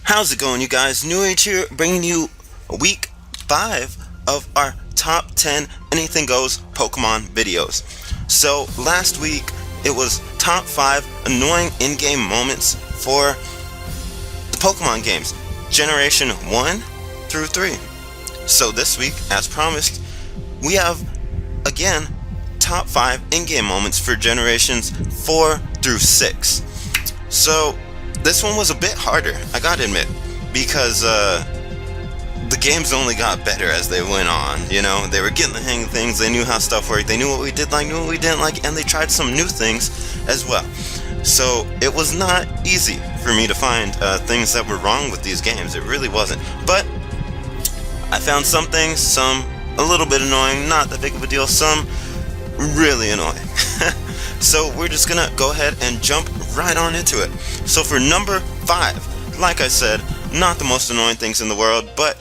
How's it going, you guys? NewAge here, bringing you week 5 of our top 10 anything goes Pokemon videos. So last week it was top 5 annoying in-game moments for the Pokemon games, Generation 1 through 3. So this week, as promised, we have again top 5 in-game moments for Generations 4 through 6. So this one was a bit harder, I gotta admit, because the games only got better as they went on. You know, they were getting the hang of things, they knew how stuff worked, they knew what we did like, knew what we didn't like, and they tried some new things as well. So it was not easy for me to find things that were wrong with these games. It really wasn't. But I found some things, some a little bit annoying, not that big of a deal, some really annoying. So we're just gonna go ahead and jump right on into it. So for number 5, like I said, not the most annoying things in the world, but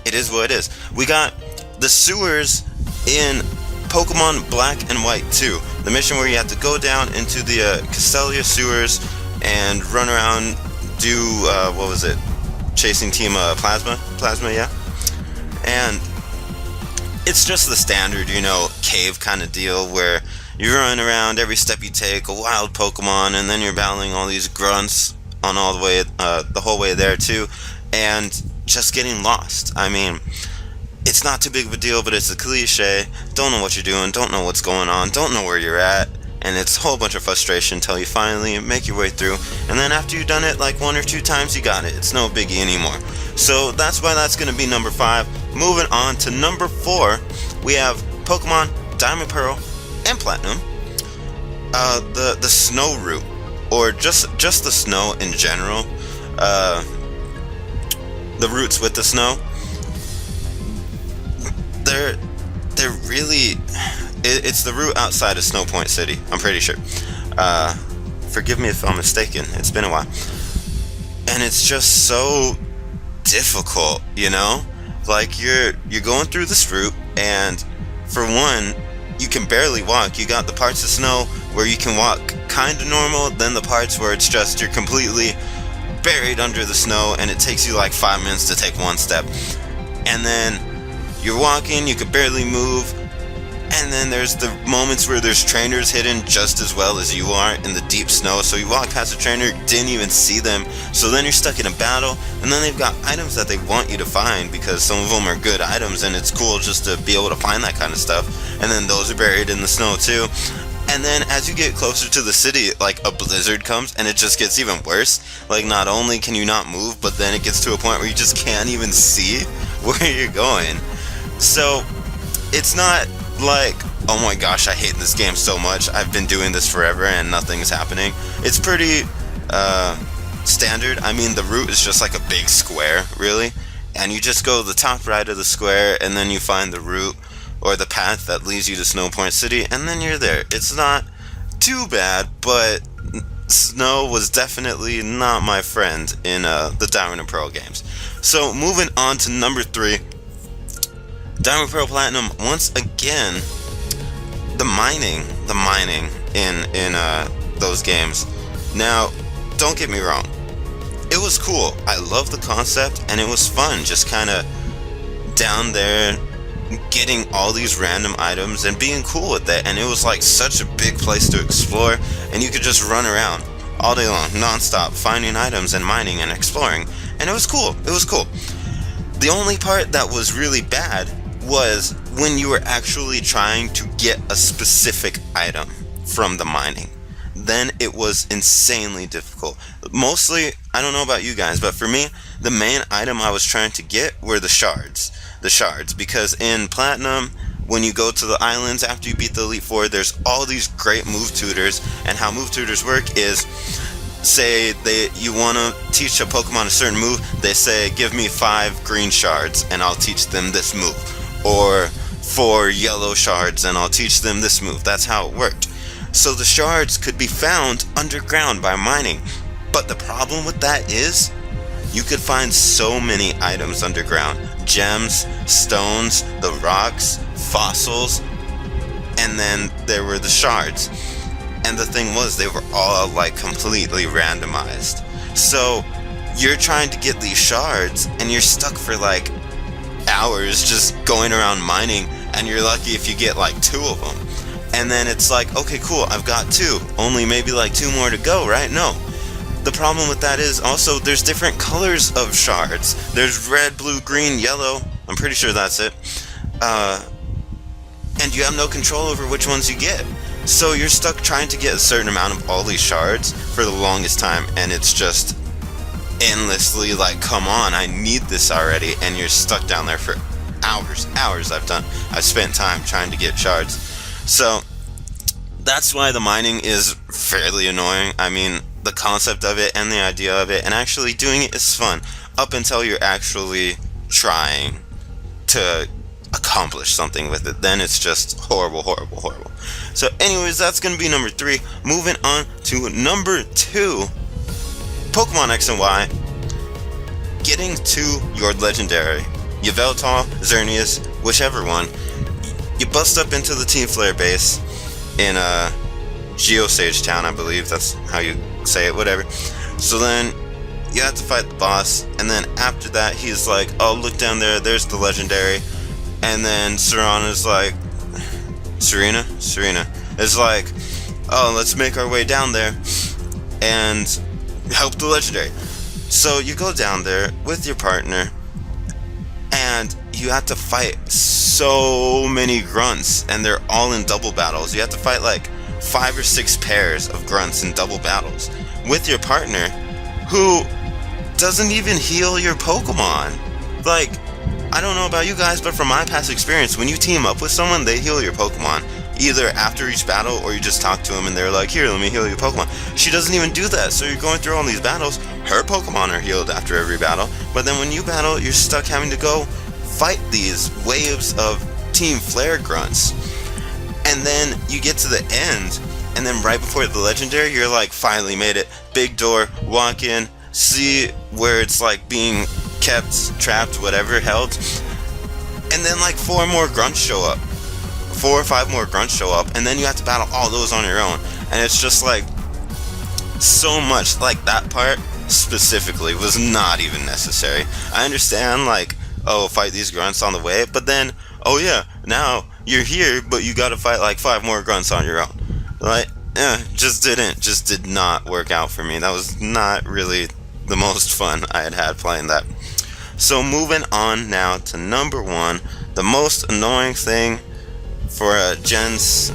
it is what it is. We got the sewers in Pokemon Black and White 2. The mission where you have to go down into the Castelia sewers and run around, do, what was it? Chasing Team Plasma? Plasma, yeah. And it's just the standard, you know, cave kind of deal where you run around, every step you take, a wild Pokemon, and then you're battling all these grunts on all the way, the whole way there too, and just getting lost. I mean, it's not too big of a deal, but it's a cliche. Don't know what you're doing, don't know what's going on, don't know where you're at, and it's a whole bunch of frustration until you finally make your way through, and then after you've done it like 1 or 2 times, you got it. It's no biggie anymore. So that's why that's going to be number 5. Moving on to number 4, we have Pokemon Diamond, Pearl, and Platinum. The snow route, or just the snow in general. The routes with the snow, they're really, it's the route outside of Snow Point City, I'm pretty sure. Forgive me if I'm mistaken, it's been a while. And it's just so difficult, you know? Like, you're going through this route, and for one, you can barely walk. You got the parts of snow where you can walk kind of normal, then the parts where it's just you're completely buried under the snow and it takes you like 5 minutes to take one step. And then you're walking, you can barely move, and then there's the moments where there's trainers hidden just as well as you are in the deep snow, so you walk past a trainer, didn't even see them, so then you're stuck in a battle, and then they've got items that they want you to find because some of them are good items and it's cool just to be able to find that kind of stuff, and then those are buried in the snow too. And then as you get closer to the city, like a blizzard comes and it just gets even worse. Like, not only can you not move, but then it gets to a point where you just can't even see where you're going. So it's not like, oh my gosh, I hate this game so much, I've been doing this forever and nothing is happening. It's pretty standard. I mean, the route is just like a big square, really, and you just go the top right of the square and then you find the route or the path that leads you to Snow Point City, and then you're there. It's not too bad, but snow was definitely not my friend in the Diamond and Pearl games. So moving on to number 3, Diamond, Pearl, Platinum. Once again, the mining in those games. Now, don't get me wrong, it was cool. I love the concept, and it was fun just kind of down there getting all these random items and being cool with that. And it was like such a big place to explore, and you could just run around all day long, non-stop, finding items and mining and exploring, and it was cool. It was cool. The only part that was really bad was when you were actually trying to get a specific item from the mining. Then it was insanely difficult. Mostly, I don't know about you guys, but for me, the main item I was trying to get were the shards. The shards, because in Platinum, when you go to the islands after you beat the Elite Four, there's all these great move tutors, and how move tutors work is, say you want to teach a Pokemon a certain move, they say, give me 5 green shards and I'll teach them this move, or 4 yellow shards and I'll teach them this move. That's how it worked. So the shards could be found underground by mining, but the problem with that is you could find so many items underground. Gems, stones, the rocks, fossils. and then there were the shards. And the thing was, they were all like completely randomized. So you're trying to get these shards, and you're stuck for like hours just going around mining, and you're lucky if you get like 2 of them. And then it's like, okay, cool, I've got 2. Only maybe like 2 more to go, right? No. The problem with that is also there's different colors of shards. There's red, blue, green, yellow. I'm pretty sure that's it. And you have no control over which ones you get. So you're stuck trying to get a certain amount of all these shards for the longest time, and it's just endlessly like, come on, I need this already, and you're stuck down there for hours. I've spent time trying to get shards. So that's why the mining is fairly annoying. I mean, the concept of it and the idea of it and actually doing it is fun up until you're actually trying to accomplish something with it. Then it's just horrible. So anyways, that's gonna be number 3. Moving on to number 2, Pokemon X and Y. Getting to your legendary Yveltal, Xerneas, whichever one. You bust up into the Team Flare base in Geosage Town, I believe that's how you say it, whatever. So then you have to fight the boss, and then after that he's like, oh, look down there, there's the legendary. And then Serena is like, oh, let's make our way down there and help the legendary. So you go down there with your partner, and you have to fight so many grunts, and they're all in double battles. You have to fight like 5 or 6 pairs of grunts in double battles with your partner, who doesn't even heal your Pokemon. Like, I don't know about you guys, but from my past experience, when you team up with someone, they heal your Pokemon. Either after each battle, or you just talk to them and they're like, here, let me heal your Pokemon. She doesn't even do that, so you're going through all these battles. Her Pokemon are healed after every battle, but then when you battle, you're stuck having to go fight these waves of Team Flare grunts. And then you get to the end, and then right before the legendary, you're like, finally made it. Big door, walk in, see where it's like being kept, trapped, whatever, held. And then like 4 more grunts show up. 4 or 5 more grunts show up, and then you have to battle all those on your own. And it's just like, so much. Like, that part specifically was not even necessary. I understand, like, oh, fight these grunts on the way, but then, oh yeah, now you're here, but you gotta fight like 5 more grunts on your own. Like, just did not work out for me. That was not really the most fun I had playing that. So moving on now to number 1, the most annoying thing for gens,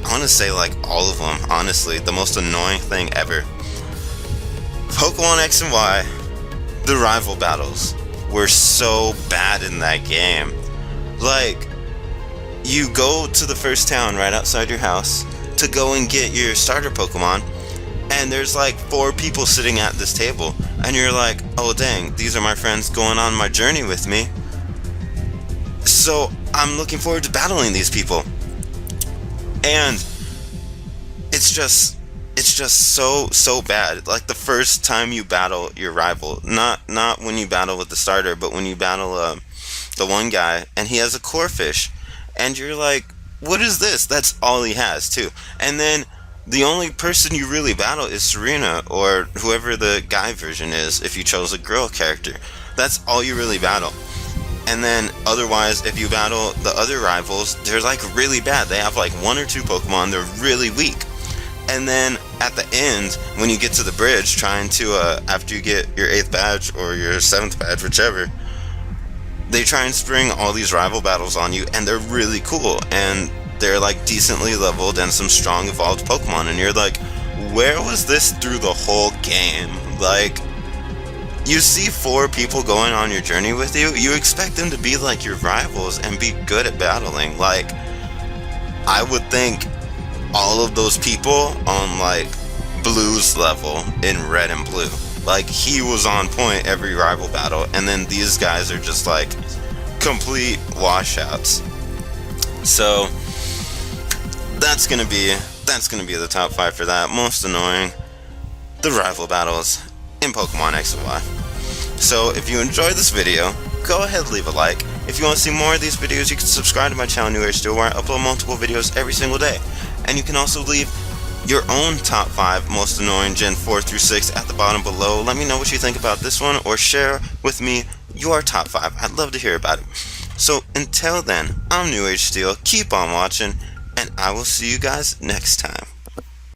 I want to say like all of them, honestly, the most annoying thing ever. Pokemon X and Y, the rival battles were so bad in that game. Like, you go to the first town right outside your house to go and get your starter Pokemon, and there's like 4 people sitting at this table, and you're like, oh dang, these are my friends going on my journey with me, so I'm looking forward to battling these people. And it's just so bad. Like, the first time you battle your rival, not when you battle with the starter, but when you battle the one guy, and he has a Corphish, and you're like, what is this? That's all he has too. And then the only person you really battle is Serena, or whoever the guy version is if you chose a girl character. That's all you really battle. And then otherwise, if you battle the other rivals, they're like really bad. They have like 1 or 2 Pokemon, they're really weak. And then at the end, when you get to the bridge, trying to, after you get your 8th badge or your 7th badge, whichever, they try and spring all these rival battles on you, and they're really cool, and they're like decently leveled and some strong evolved Pokemon, and you're like, where was this through the whole game? Like, you see 4 people going on your journey with you, you expect them to be like your rivals and be good at battling. Like, I would think all of those people on like Blue's level in Red and Blue, like, he was on point every rival battle, and then these guys are just like complete washouts. So that's gonna be the top 5 for that. Most annoying, the rival battles in Pokemon X and Y. So if you enjoyed this video, go ahead, leave a like, If you want to see more of these videos, you can subscribe to my channel NewAgeSteel, where I upload multiple videos every single day. And you can also leave your own top 5 most annoying Gen 4 through 6 at the bottom below. Let me know what you think about this one, or share with me your top 5. I'd love to hear about it. So until then, I'm NewAgeSteel. Keep on watching, and I will see you guys next time.